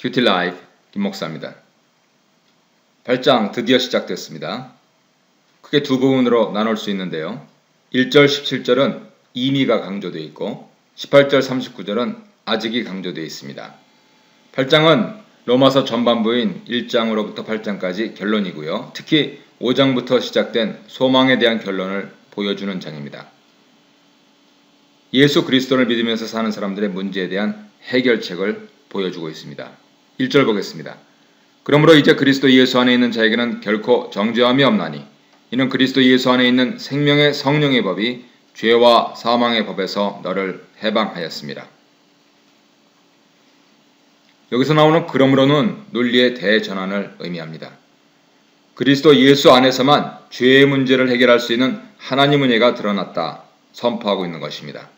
큐티 라이프 김 목사입니다. 8장 드디어 시작됐습니다. 크게 두 부분으로 나눌 수 있는데요. 1절 17절은 이미가 강조되어 있고 18절 39절은 아직이 강조되어 있습니다. 8장은 로마서 전반부인 1장으로부터 8장까지 결론이고요. 특히 5장부터 시작된 소망에 대한 결론을 보여주는 장입니다. 예수 그리스도를 믿으면서 사는 사람들의 문제에 대한 해결책을 보여주고 있습니다. 1절 보겠습니다. 그러므로 이제 그리스도 예수 안에 있는 자에게는 결코 정죄함이 없나니 이는 그리스도 예수 안에 있는 생명의 성령의 법이 죄와 사망의 법에서 너를 해방하였습니다. 여기서 나오는 그러므로는 논리의 대전환을 의미합니다. 그리스도 예수 안에서만 죄의 문제를 해결할 수 있는 하나님 은혜가 드러났다 선포하고 있는 것입니다.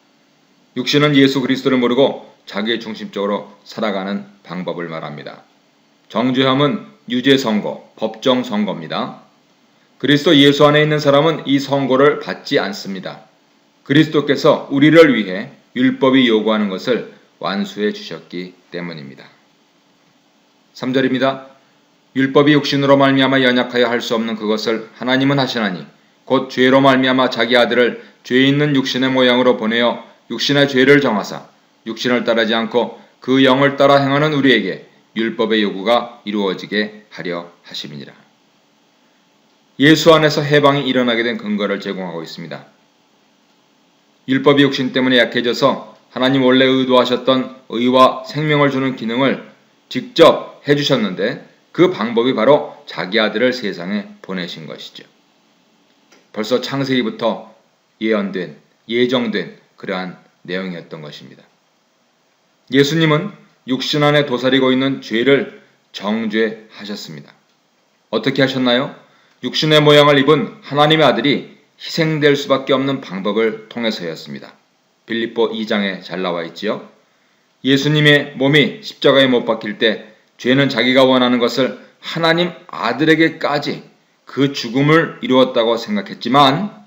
육신은 예수 그리스도를 모르고 자기 중심적으로 살아가는 방법을 말합니다. 정죄함은 유죄 선고, 법정 선고입니다. 그리스도 예수 안에 있는 사람은 이 선고를 받지 않습니다. 그리스도께서 우리를 위해 율법이 요구하는 것을 완수해 주셨기 때문입니다. 3절입니다. 율법이 육신으로 말미암아 연약하여 할 수 없는 그것을 하나님은 하시나니 곧 죄로 말미암아 자기 아들을 죄 있는 육신의 모양으로 보내어 육신의 죄를 정하사 육신을 따르지 않고 그 영을 따라 행하는 우리에게 율법의 요구가 이루어지게 하려 하심이니라. 예수 안에서 해방이 일어나게 된 근거를 제공하고 있습니다. 율법이 육신 때문에 약해져서 하나님 원래 의도하셨던 의와 생명을 주는 기능을 직접 해주셨는데 그 방법이 바로 자기 아들을 세상에 보내신 것이죠. 벌써 창세기부터 예언된, 예정된 그러한 내용이었던 것입니다. 예수님은 육신 안에 도사리고 있는 죄를 정죄하셨습니다. 어떻게 하셨나요? 육신의 모양을 입은 하나님의 아들이 희생될 수밖에 없는 방법을 통해서였습니다. 빌립보 2장에 잘 나와 있지요. 예수님의 몸이 십자가에 못 박힐 때 죄는 자기가 원하는 것을 하나님 아들에게까지 그 죽음을 이루었다고 생각했지만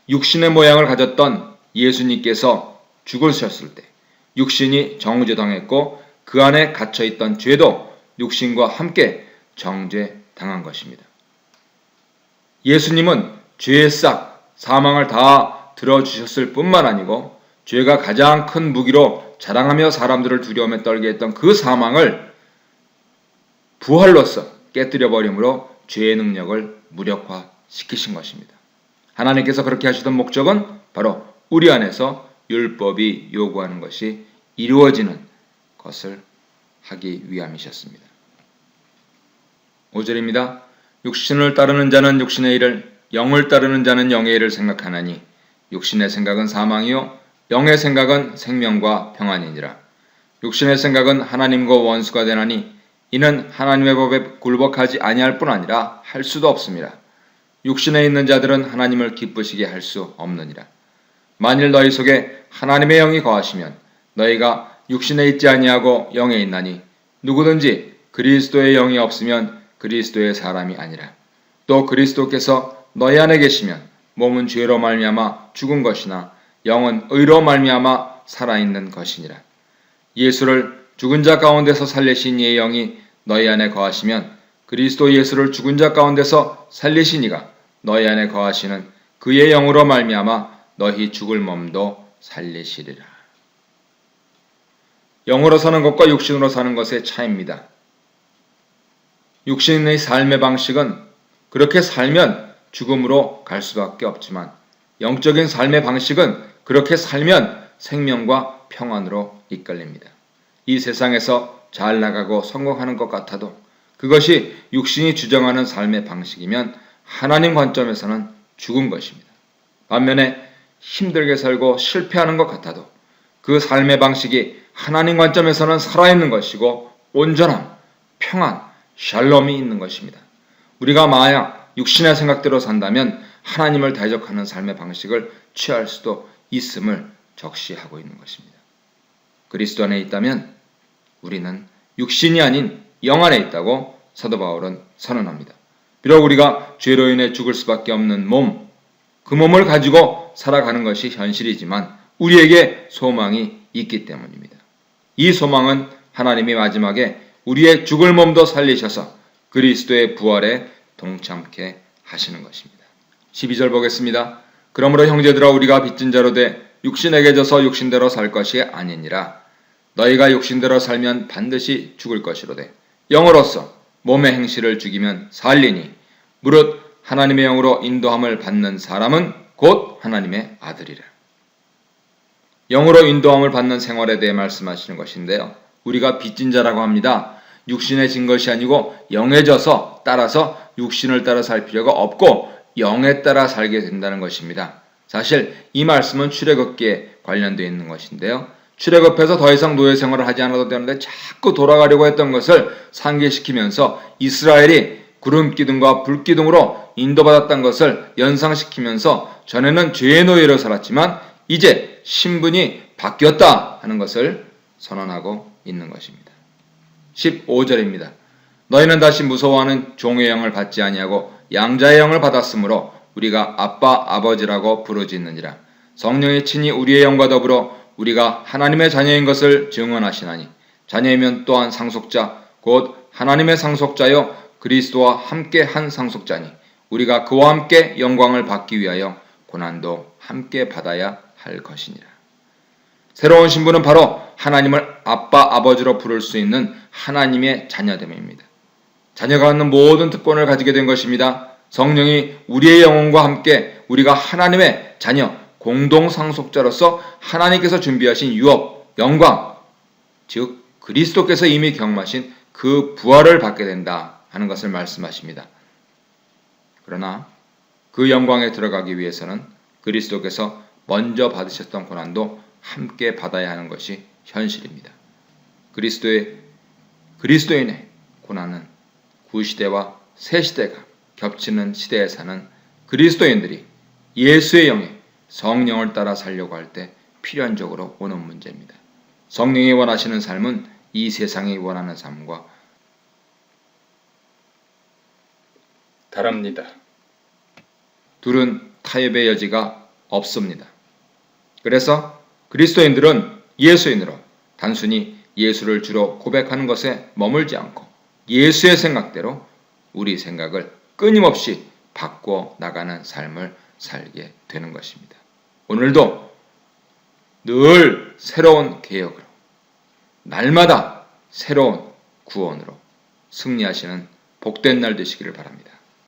육신의 모양을 가졌던 예수님께서 죽으셨을 때 육신이 정죄당했고 그 안에 갇혀있던 죄도 육신과 함께 정죄당한 것입니다. 예수님은 죄의 싹, 사망을 다 들어주셨을 뿐만 아니고 죄가 가장 큰 무기로 자랑하며 사람들을 두려움에 떨게 했던 그 사망을 부활로서 깨뜨려버림으로 죄의 능력을 무력화시키신 것입니다. 하나님께서 그렇게 하시던 목적은 바로 우리 안에서 율법이 요구하는 것이 이루어지는 것을 하기 위함이셨습니다. 5절입니다. 육신을 따르는 자는 육신의 일을, 영을 따르는 자는 영의 일을 생각하나니 육신의 생각은 사망이요 영의 생각은 생명과 평안이니라. 육신의 생각은 하나님과 원수가 되나니 이는 하나님의 법에 굴복하지 아니할 뿐 아니라 할 수도 없습니다. 육신에 있는 자들은 하나님을 기쁘시게 할 수 없느니라. 만일 너희 속에 하나님의 영이 거하시면 너희가 육신에 있지 아니하고 영에 있나니 누구든지 그리스도의 영이 없으면 그리스도의 사람이 아니라. 또 그리스도께서 너희 안에 계시면 몸은 죄로 말미암아 죽은 것이나 영은 의로 말미암아 살아있는 것이니라. 예수를 죽은 자 가운데서 살리신 이의 영이 너희 안에 거하시면 그리스도 예수를 죽은 자 가운데서 살리신 이가 너희 안에 거하시는 그의 영으로 말미암아 너희 죽을 몸도 살리시리라. 영으로 사는 것과 육신으로 사는 것의 차이입니다. 육신의 삶의 방식은 그렇게 살면 죽음으로 갈 수밖에 없지만 영적인 삶의 방식은 그렇게 살면 생명과 평안으로 이끌립니다. 이 세상에서 잘 나가고 성공하는 것 같아도 그것이 육신이 주장하는 삶의 방식이면 하나님 관점에서는 죽은 것입니다. 반면에 힘들게 살고 실패하는 것 같아도 그 삶의 방식이 하나님 관점에서는 살아있는 것이고 온전함, 평안, 샬롬이 있는 것입니다. 우리가 만약 육신의 생각대로 산다면 하나님을 대적하는 삶의 방식을 취할 수도 있음을 적시하고 있는 것입니다. 그리스도 안에 있다면 우리는 육신이 아닌 영 안에 있다고 사도 바울은 선언합니다. 비록 우리가 죄로 인해 죽을 수밖에 없는 몸, 그 몸을 가지고 살아가는 것이 현실이지만 우리에게 소망이 있기 때문입니다. 이 소망은 하나님이 마지막에 우리의 죽을 몸도 살리셔서 그리스도의 부활에 동참케 하시는 것입니다. 12절 보겠습니다. 그러므로 형제들아 우리가 빚진 자로 돼 육신에게 져서 육신대로 살 것이 아니니라. 너희가 육신대로 살면 반드시 죽을 것이로되 영으로서 몸의 행실을 죽이면 살리니 무릇 하나님의 영으로 인도함을 받는 사람은 곧 하나님의 아들이라. 영으로 인도함을 받는 생활에 대해 말씀하시는 것인데요. 우리가 빚진 자라고 합니다. 육신에 진 것이 아니고 영에 져서 따라서 육신을 따라 살 필요가 없고 영에 따라 살게 된다는 것입니다. 사실 이 말씀은 출애굽기에 관련되어 있는 것인데요. 출애굽해서 더 이상 노예 생활을 하지 않아도 되는데 자꾸 돌아가려고 했던 것을 상기시키면서 이스라엘이 구름 기둥과 불 기둥으로 인도받았던 것을 연상시키면서 전에는 죄의 노예로 살았지만 이제 신분이 바뀌었다 하는 것을 선언하고 있는 것입니다. 15절입니다. 너희는 다시 무서워하는 종의 영을 받지 아니하고 양자의 영을 받았으므로 우리가 아빠 아버지라고 부르짖느니라. 성령이 친히 우리의 영과 더불어 우리가 하나님의 자녀인 것을 증언하시나니 자녀이면 또한 상속자 곧 하나님의 상속자여 그리스도와 함께 한 상속자니 우리가 그와 함께 영광을 받기 위하여 고난도 함께 받아야 할 것이니라. 새로운 신분은 바로 하나님을 아빠 아버지로 부를 수 있는 하나님의 자녀됨입니다. 자녀가 갖는 모든 특권을 가지게 된 것입니다. 성령이 우리의 영혼과 함께 우리가 하나님의 자녀 공동 상속자로서 하나님께서 준비하신 유업, 영광, 즉 그리스도께서 이미 경험하신 그 부활을 받게 된다 하는 것을 말씀하십니다. 그러나 그 영광에 들어가기 위해서는 그리스도께서 먼저 받으셨던 고난도 함께 받아야 하는 것이 현실입니다. 그리스도인의 고난은 구시대와 새시대가 겹치는 시대에 사는 그리스도인들이 예수의 영에 성령을 따라 살려고 할 때 필연적으로 오는 문제입니다. 성령이 원하시는 삶은 이 세상이 원하는 삶과 다릅니다. 둘은 타협의 여지가 없습니다. 그래서 그리스도인들은 예수인으로 단순히 예수를 주로 고백하는 것에 머물지 않고 예수의 생각대로 우리 생각을 끊임없이 바꿔 나가는 삶을 살게 되는 것입니다. 오늘도 늘 새로운 개혁으로 날마다 새로운 구원으로 승리하시는 복된 날 되시기를 바랍니다.